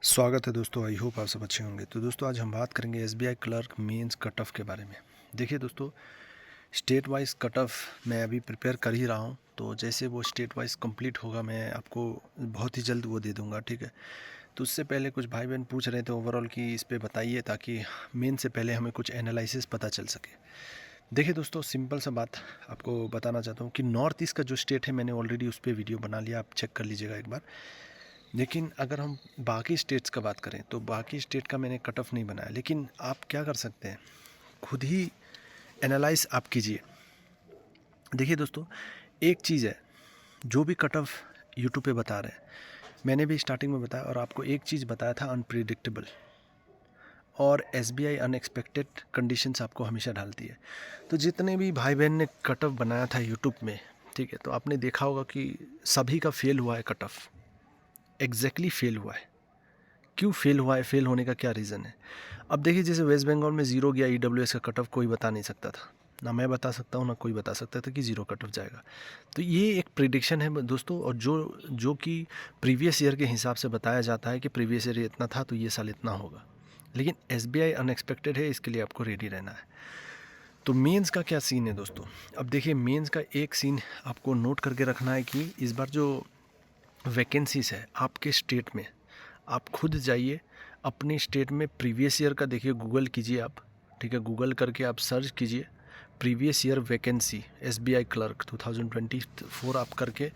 स्वागत है दोस्तों। आई होप आप सब अच्छे होंगे। तो दोस्तों आज हम बात करेंगे SBI clerk mains cut off के बारे में। देखिए दोस्तों, स्टेट वाइज कट ऑफ मैं अभी प्रिपेयर कर ही रहा हूँ, तो जैसे वो स्टेट वाइज कंप्लीट होगा मैं आपको बहुत ही जल्द वो दे दूँगा, ठीक है। तो उससे पहले कुछ भाई बहन पूछ रहे थे ओवरऑल कि इस पर बताइए, ताकि मेन से पहले हमें कुछ एनालिसिस पता चल सके। देखिए दोस्तों, सिंपल सा बात आपको बताना चाहता हूँ कि नॉर्थ ईस्ट का जो स्टेट है, मैंने ऑलरेडी उस पर वीडियो बना लिया, आप चेक कर लीजिएगा एक बार। लेकिन अगर हम बाकी स्टेट्स का बात करें तो बाकी स्टेट का मैंने कट ऑफ नहीं बनाया, लेकिन आप क्या कर सकते हैं, खुद ही एनालाइज आप कीजिए। देखिए दोस्तों, एक चीज़ है, जो भी कट ऑफ यूट्यूब पे बता रहे हैं, मैंने भी स्टार्टिंग में बताया और आपको एक चीज़ बताया था, अनप्रिडिक्टेबल। और एसबीआई अनएक्सपेक्टेड कंडीशंस आपको हमेशा डालती है। तो जितने भी भाई बहन ने कट ऑफ बनाया था यूट्यूब में, ठीक है, तो आपने देखा होगा कि सभी का फेल हुआ है कट ऑफ, एग्जैक्टली फेल हुआ है। क्यों फेल हुआ है, फेल होने का क्या रीज़न है? अब देखिए, जैसे वेस्ट बंगाल में ज़ीरो गया, ईडब्ल्यूएस का कट ऑफ कोई बता नहीं सकता था, ना मैं बता सकता हूँ ना कोई बता सकता था कि ज़ीरो कट ऑफ जाएगा। तो ये एक प्रिडिक्शन है दोस्तों, और जो जो कि प्रीवियस ईयर के हिसाब से बताया जाता है कि प्रीवियस ईयर इतना था तो ये साल इतना होगा। लेकिन एसबीआई अनएक्सपेक्टेड है, इसके लिए आपको रेडी रहना है। तो मेंस का क्या सीन है दोस्तों? अब देखिए, मेंस का एक सीन आपको नोट करके रखना है कि इस बार जो वैकेंसीज है आपके स्टेट में, आप खुद जाइए अपने स्टेट में प्रीवियस ईयर का देखिए, गूगल कीजिए आप, ठीक है, गूगल करके आप सर्च कीजिए previous year vacancy SBI clerk 2024 आप करके,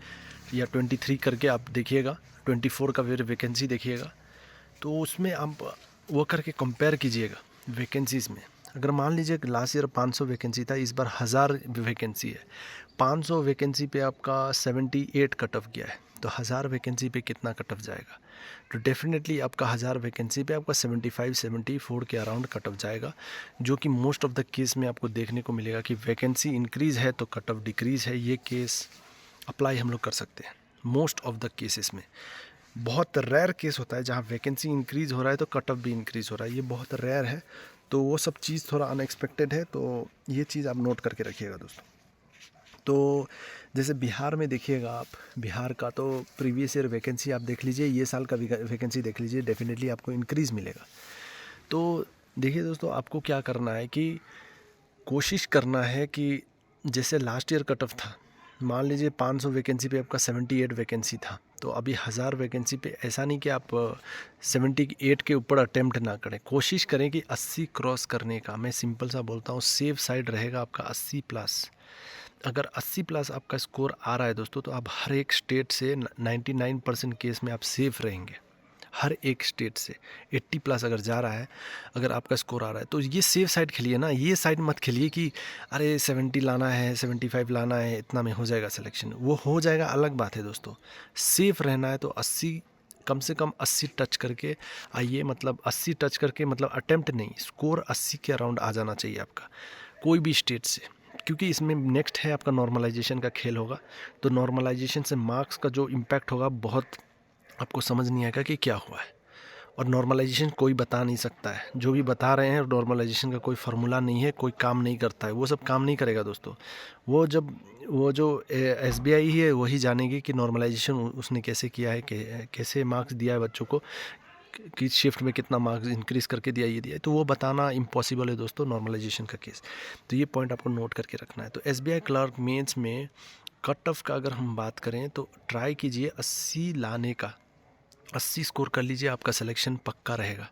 या 23 करके आप देखिएगा, 24 का फिर वैकेंसी देखिएगा। तो उसमें आप वो करके कंपेयर कीजिएगा वैकेंसीज में। अगर मान लीजिए लास्ट ईयर 500 वैकेंसी था, इस बार 1000 वैकेंसी है, 500 वैकेंसी पे आपका 78 कट ऑफ गया है, तो 1000 वैकेंसी पे कितना कट ऑफ जाएगा? तो डेफिनेटली आपका 1000 वैकेंसी पे आपका 75-74 के अराउंड कट ऑफ जाएगा, जो कि मोस्ट ऑफ द केस में आपको देखने को मिलेगा कि वैकेंसी इंक्रीज़ है तो कट ऑफ डिक्रीज़ है। ये केस अप्लाई हम लोग कर सकते हैं मोस्ट ऑफ द केसेस में। बहुत रेयर केस होता है जहाँ वैकेंसी इंक्रीज़ हो रहा है तो कट ऑफ भी इंक्रीज़ हो रहा है, ये बहुत रेयर है। तो वो सब चीज़ थोड़ा अनएक्सपेक्टेड है, तो ये चीज़ आप नोट करके रखिएगा दोस्तों। तो जैसे बिहार में देखिएगा आप, बिहार का तो प्रीवियस ईयर वैकेंसी आप देख लीजिए, ये साल का वैकेंसी देख लीजिए, डेफिनेटली आपको इंक्रीज़ मिलेगा। तो देखिए दोस्तों, आपको क्या करना है कि कोशिश करना है कि जैसे लास्ट ईयर कट ऑफ था, मान लीजिए 500 वैकेंसी पे आपका 78 वैकेंसी था, तो अभी 1000 वैकेंसी पे ऐसा नहीं कि आप 78 के ऊपर अटेम्प्ट ना करें, कोशिश करें कि 80 क्रॉस करने का। मैं सिंपल सा बोलता हूँ, सेफ साइड रहेगा आपका 80 प्लस। अगर 80 प्लस आपका स्कोर आ रहा है दोस्तों, तो आप हर एक स्टेट से 99% केस में आप सेफ रहेंगे। हर एक स्टेट से 80 प्लस अगर जा रहा है, अगर आपका स्कोर आ रहा है, तो ये सेफ साइड खेलिए ना, ये साइड मत खेलिए कि अरे 70 लाना है, 75 लाना है, इतना में हो जाएगा सिलेक्शन। वो हो जाएगा, अलग बात है दोस्तों। सेफ रहना है तो 80, कम से कम 80 टच करके आइए, मतलब 80 टच करके, मतलब अटेम्प्ट नहीं, स्कोर 80 के अराउंड आ जाना चाहिए आपका, कोई भी स्टेट से। क्योंकि इसमें नेक्स्ट है आपका नॉर्मलाइजेशन का खेल होगा, तो नॉर्मलाइजेशन से मार्क्स का जो इम्पैक्ट होगा, बहुत आपको समझ नहीं आएगा कि क्या हुआ है। और नॉर्मलाइजेशन कोई बता नहीं सकता है, जो भी बता रहे हैं नॉर्मलाइजेशन का कोई फार्मूला नहीं है, कोई काम नहीं करता है, वो सब काम नहीं करेगा दोस्तों। वो जब वो जो एसबीआई ही है वही जानेगी कि नॉर्मलाइजेशन उसने कैसे किया है, कैसे मार्क्स दिया है बच्चों को, किस शिफ्ट में कितना मार्क्स इंक्रीज़ करके दिया, ये दिया है, तो वो बताना इम्पॉसिबल है दोस्तों, नॉर्मलाइजेशन का केस। तो ये पॉइंट आपको नोट करके रखना है। तो एसबीआई क्लर्क मेंस में कट ऑफ का अगर हम बात करें तो ट्राई कीजिए 80 लाने का, 80 स्कोर कर लीजिए, आपका सिलेक्शन पक्का रहेगा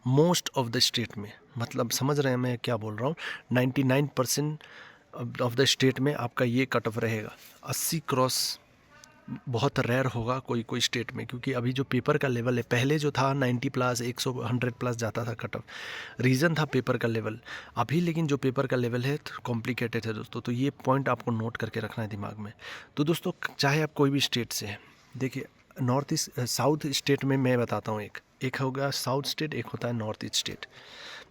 मोस्ट ऑफ द स्टेट में। मतलब समझ रहे हैं मैं क्या बोल रहा हूँ, 99% ऑफ द स्टेट में आपका ये कट ऑफ रहेगा। 80 क्रॉस बहुत रेयर होगा कोई कोई स्टेट में, क्योंकि अभी जो पेपर का लेवल है, पहले जो था 90 प्लस, 100 प्लस जाता था कट ऑफ, रीज़न था पेपर का लेवल। अभी लेकिन जो पेपर का लेवल है कॉम्प्लिकेटेड है दोस्तों, तो ये पॉइंट आपको नोट करके रखना है दिमाग में। तो दोस्तों, चाहे आप कोई भी स्टेट से हैं, देखिए नॉर्थ ईस्ट साउथ स्टेट में मैं बताता हूँ, एक होगा साउथ स्टेट, एक होता है नॉर्थ ईस्ट स्टेट।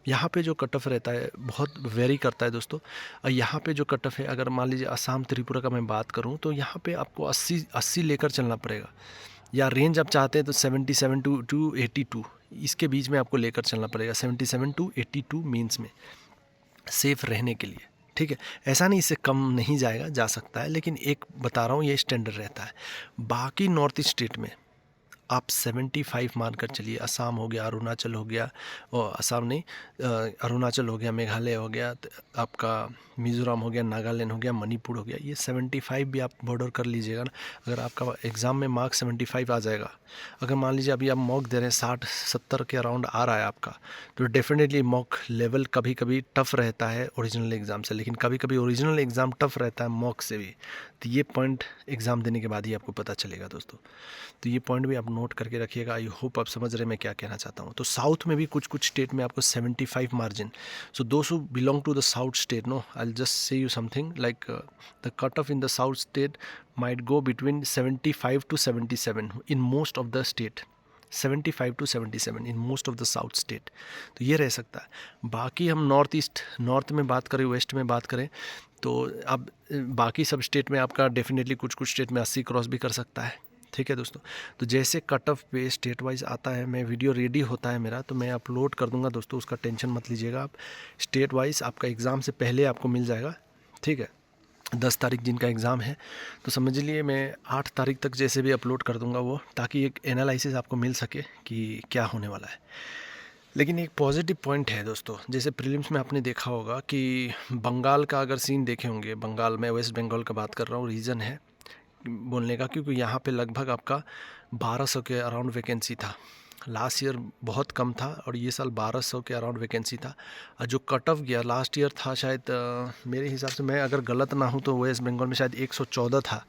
यहाँ पे जो कट ऑफ रहता है बहुत वेरी करता है दोस्तों। और यहाँ पे जो कट ऑफ है, अगर मान लीजिए असम त्रिपुरा का मैं बात करूँ, तो यहाँ पे आपको 80 लेकर चलना पड़ेगा, या रेंज आप चाहते हैं तो 77 टू 82, इसके बीच में आपको लेकर चलना पड़ेगा, 77 टू 82 मीन्स में, सेफ रहने के लिए, ठीक है। ऐसा नहीं इससे कम नहीं जाएगा, जा सकता है, लेकिन एक बता रहा हूँ ये स्टैंडर्ड रहता है। बाकी नॉर्थ ईस्ट स्टेट में आप 75 मानकर चलिए। असम हो गया, अरुणाचल हो गया, और असम नहीं, अरुणाचल हो गया, मेघालय हो गया, आपका मिज़ोरम हो गया, नागालैंड हो गया, मणिपुर हो गया, ये 75 भी आप बॉर्डर कर लीजिएगा ना। अगर आपका एग्ज़ाम में मार्क 75 आ जाएगा, अगर मान लीजिए अभी आप मॉक दे रहे हैं 60-70 के अराउंड आ रहा है आपका, तो डेफिनेटली मॉक लेवल कभी कभी टफ़ रहता है ओरिजिनल एग्ज़ाम से, लेकिन कभी कभी ओरिजिनल एग्ज़ाम टफ़ रहता है मॉक से भी। तो ये पॉइंट एग्ज़ाम देने के बाद ही आपको पता चलेगा दोस्तों। तो ये पॉइंट भी आप नोट करके रखिएगा। आई होप आप समझ रहे हैं मैं क्या कहना चाहता हूँ। तो साउथ में भी कुछ कुछ स्टेट में आपको 75 margin. So those who belong to the south state, no, I will just say you something like the cut off in the south state might go between 75 to 77 in most of the state, 75 to 77 in most of the south state। तो ये रह सकता है। बाकी हम north east, north में बात करें, वेस्ट में बात करें, तो अब बाकी सब स्टेट में आपका डेफिनेटली कुछ कुछ स्टेट में 80 क्रॉस भी कर सकता है। ठीक है दोस्तों, तो जैसे कट ऑफ पे स्टेट वाइज आता है, मैं वीडियो रेडी होता है मेरा तो मैं अपलोड कर दूंगा दोस्तों, उसका टेंशन मत लीजिएगा आप। स्टेट वाइज आपका एग्ज़ाम से पहले आपको मिल जाएगा। ठीक है, 10 तारीख जिनका एग्ज़ाम है, तो समझ लिए मैं 8 तारीख तक जैसे भी अपलोड कर दूंगा वो, ताकि एक एनालिसिस आपको मिल सके कि क्या होने वाला है। लेकिन एक पॉजिटिव पॉइंट है दोस्तों, जैसे प्रीलिम्स में आपने देखा होगा कि बंगाल का अगर सीन देखे होंगे, बंगाल में, वेस्ट बंगाल का बात कर रहा हूँ, रीज़न है बोलने का, क्योंकि यहाँ पे लगभग आपका 1200 के अराउंड वैकेंसी था। लास्ट ईयर बहुत कम था और ये साल 1200 के अराउंड वैकेंसी था। और जो कट ऑफ गया लास्ट ईयर था शायद, मेरे हिसाब से, मैं अगर गलत ना हूँ तो वेस्ट बंगाल में शायद 114 था,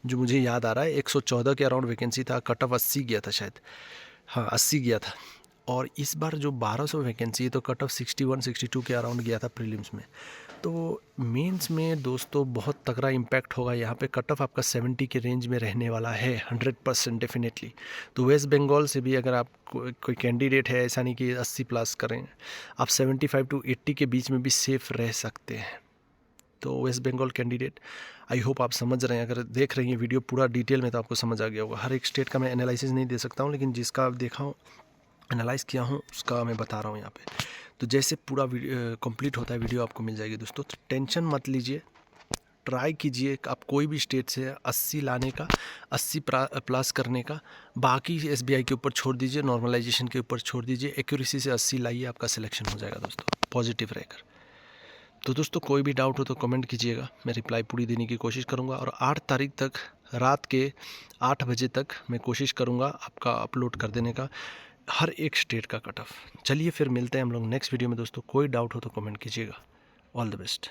जो मुझे याद आ रहा है। 114 के अराउंड वैकेंसी था, कट ऑफ 80 गया था शायद, हाँ 80 गया था। और इस बार जो 1200 वैकेंसी है तो कट ऑफ 61-62 के अराउंड गया था प्रीलिम्स में। तो मेंस में दोस्तों बहुत तगड़ा इम्पैक्ट होगा। यहाँ पे कट ऑफ आपका 70 के रेंज में रहने वाला है 100% डेफिनेटली। तो वेस्ट बंगाल से भी अगर आप कोई कैंडिडेट है, ऐसा नहीं कि 80 प्लस करें, आप 75 to 80 के बीच में भी सेफ रह सकते हैं। तो West Bengal candidate, I hope आप समझ रहे हैं। अगर देख रहे हैं वीडियो पूरा डिटेल में तो आपको समझ आ गया होगा। हर एक स्टेट का मैं एनालिसिस नहीं दे सकता हूँ, लेकिन जिसका देखा हूँ, एनालाइज किया हूँ, उसका मैं बता रहा हूँ यहाँ पे। तो जैसे पूरा कंप्लीट होता है वीडियो आपको मिल जाएगी दोस्तों। तो टेंशन मत लीजिए, ट्राई कीजिए आप कोई भी स्टेट से 80 लाने का, 80 प्लस करने का। बाकी SBI के ऊपर छोड़ दीजिए, नॉर्मलाइजेशन के ऊपर छोड़ दीजिए, एक्यूरेसी से 80 लाइए, आपका सिलेक्शन हो जाएगा दोस्तों, पॉजिटिव रहकर। तो दोस्तों कोई भी डाउट हो तो कमेंट कीजिएगा, मैं रिप्लाई पूरी देने की कोशिश करूँगा। और 8 तारीख तक रात के 8 बजे तक मैं कोशिश करूँगा आपका अपलोड कर देने का, हर एक स्टेट का कट ऑफ। चलिए फिर मिलते हैं हम लोग नेक्स्ट वीडियो में दोस्तों। कोई डाउट हो तो कमेंट कीजिएगा। All the best.